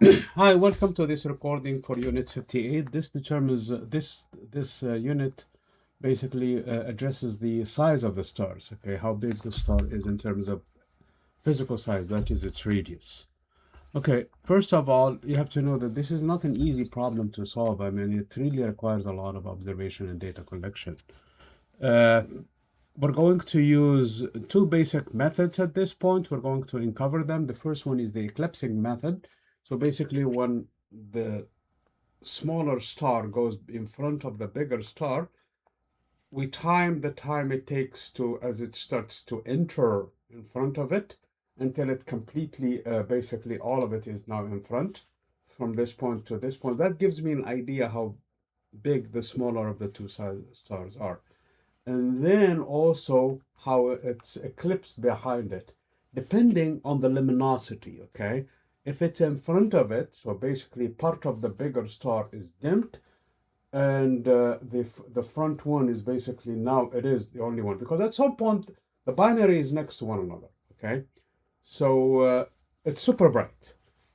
Hi, welcome to this recording for Unit 58. This determines this unit basically addresses the size of the stars. Okay, how big the star is in terms of physical size, that is its radius. Okay, first of all, you have to know that this is not an easy problem to solve. I mean, it really requires a lot of observation and data collection. Uh, we're going to use two basic methods at this point. We're going to uncover them. The first one is the eclipsing method. So basically, when the smaller star goes in front of the bigger star, we time the time it takes to as it starts to enter in front of it until it completely, basically all of it is now in front from this point to this point. That gives me an idea how big the smaller of the two stars are. And then also how it's eclipsed behind it, depending on the luminosity, okay? If it's in front of it, so basically part of the bigger star is dimmed, and the front one is basically now it is the only one, because at some point the binary is next to one another, okay? So it's super bright.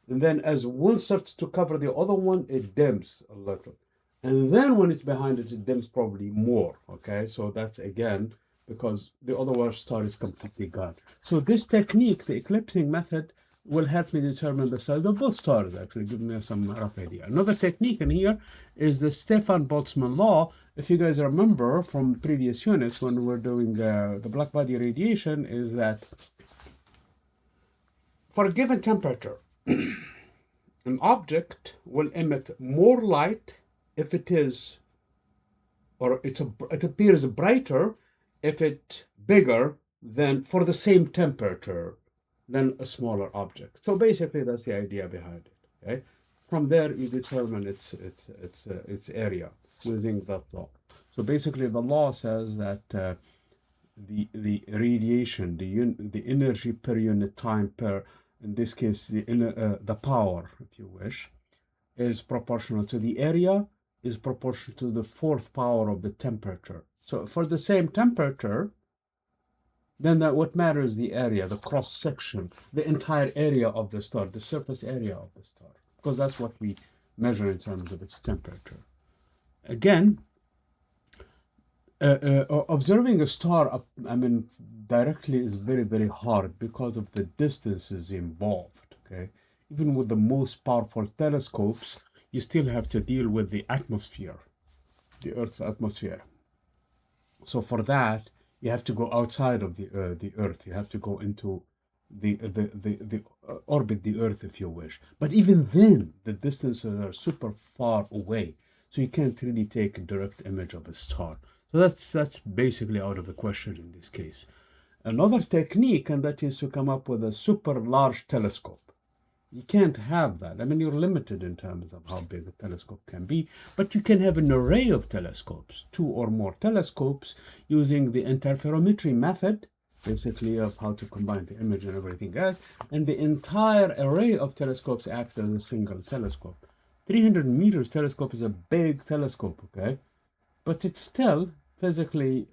And then as one starts to cover the other one, it dims a little. And then when it's behind it, it dims probably more, okay? So that's again, because the other star is completely gone. So this technique, the eclipsing method, will help me determine the size of both stars, actually give me some rough idea. Another technique in here is the Stefan-Boltzmann law. If you guys remember from previous units when we're doing the black body radiation, is that for a given temperature, an object will emit more light if it is, or it appears brighter if it's bigger than for the same temperature than a smaller object. So basically, that's the idea behind it. Okay, from there you determine its area using that law. So basically, the law says that the radiation, the energy per unit time per, in this case, the power, if you wish, is proportional to the area, is proportional to the fourth power of the temperature. So for the same temperature, then that what matters is the area, the cross section, the entire area of the star, the surface area of the star, because that's what we measure in terms of its temperature. Again, observing a star, I mean, directly is very, very hard because of the distances involved. Okay, even with the most powerful telescopes, you still have to deal with the atmosphere, the Earth's atmosphere. So for that, you have to go outside of the Earth. You have to go into the orbit the Earth, if you wish. But even then, the distances are super far away, so you can't really take a direct image of a star. So that's basically out of the question in this case. Another technique, and that is to come up with a super large telescope. You can't have that. I mean, you're limited in terms of how big a telescope can be, but you can have an array of telescopes, two or more telescopes, using the interferometry method, basically of how to combine the image and everything else, and the entire array of telescopes acts as a single telescope. 300 meters telescope is a big telescope, okay? But it's still physically,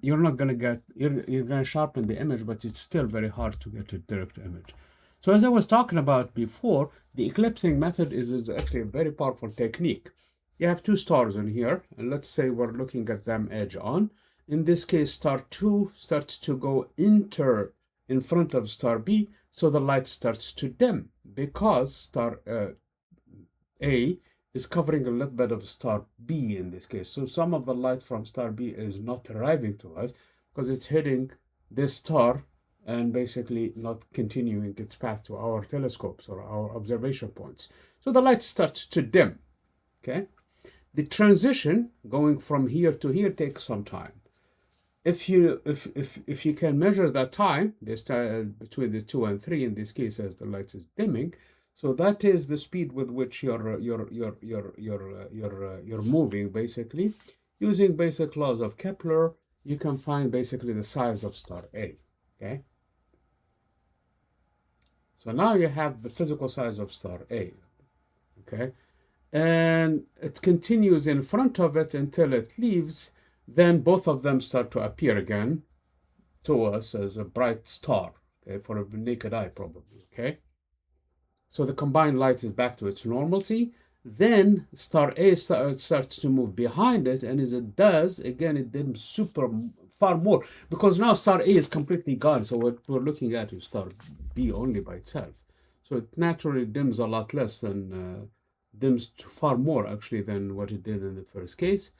you're not going to get, you're going to sharpen the image, but it's still very hard to get a direct image. So as I was talking about before, the eclipsing method is actually a very powerful technique. You have two stars in here, and let's say we're looking at them edge on. In this case, star 2 starts to go in front of star B, so the light starts to dim because star A is covering a little bit of star B in this case. So some of the light from star B is not arriving to us because it's hitting this star and basically not continuing its path to our telescopes or our observation points. So the light starts to dim, okay? The transition going from here to here takes some time. If you can measure that time, this time between the 2 and 3 in this case as the light is dimming, so that is the speed with which you're moving basically. Using basic laws of Kepler, you can find basically the size of star A, okay? So now you have the physical size of star A, okay? And it continues in front of it until it leaves. Then both of them start to appear again to us as a bright star, okay, for a naked eye probably, okay? So the combined light is back to its normalcy. Then star A starts to move behind it, and as it does, again, it dims far more, because now star A is completely gone. So what we're looking at is star B only by itself. So it naturally dims a lot less than, dims far more actually than what it did in the first case.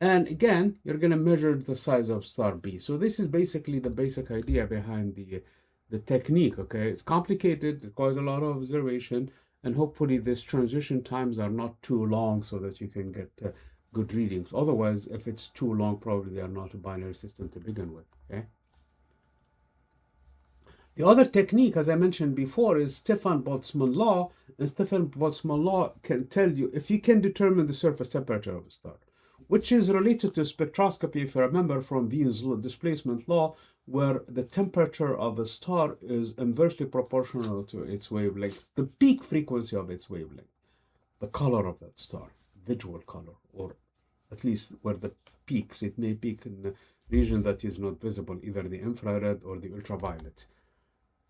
And again, you're going to measure the size of star B. So this is basically the basic idea behind the technique, okay? It's complicated, it requires a lot of observation, and hopefully these transition times are not too long so that you can get good readings. Otherwise, if it's too long, probably they are not a binary system to begin with, okay? The other technique, as I mentioned before, is Stefan-Boltzmann law. And Stefan-Boltzmann law can tell you if you can determine the surface temperature of a star, which is related to spectroscopy, if you remember from Wien's displacement law, where the temperature of a star is inversely proportional to its wavelength, the peak frequency of its wavelength, the color of that star, visual color, or at least where the peaks. It may peak in a region that is not visible, either the infrared or the ultraviolet.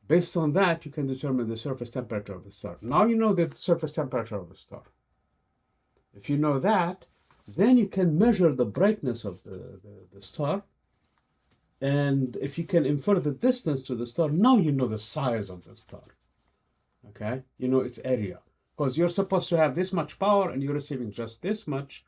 Based on that, you can determine the surface temperature of the star. Now you know the surface temperature of a star. If you know that, then you can measure the brightness of the star. And if you can infer the distance to the star, now you know the size of the star. Okay? You know its area. Because you're supposed to have this much power and you're receiving just this much.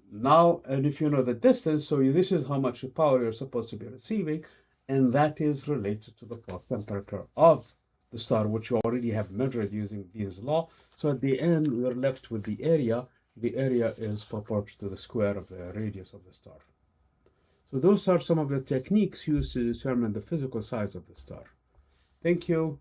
Now, and if you know the distance, so this is how much power you're supposed to be receiving. And that is related to the plot temperature of the star, which you already have measured using Wien's law. So at the end, we're left with the area. The area is proportional to the square of the radius of the star. So those are some of the techniques used to determine the physical size of the star. Thank you.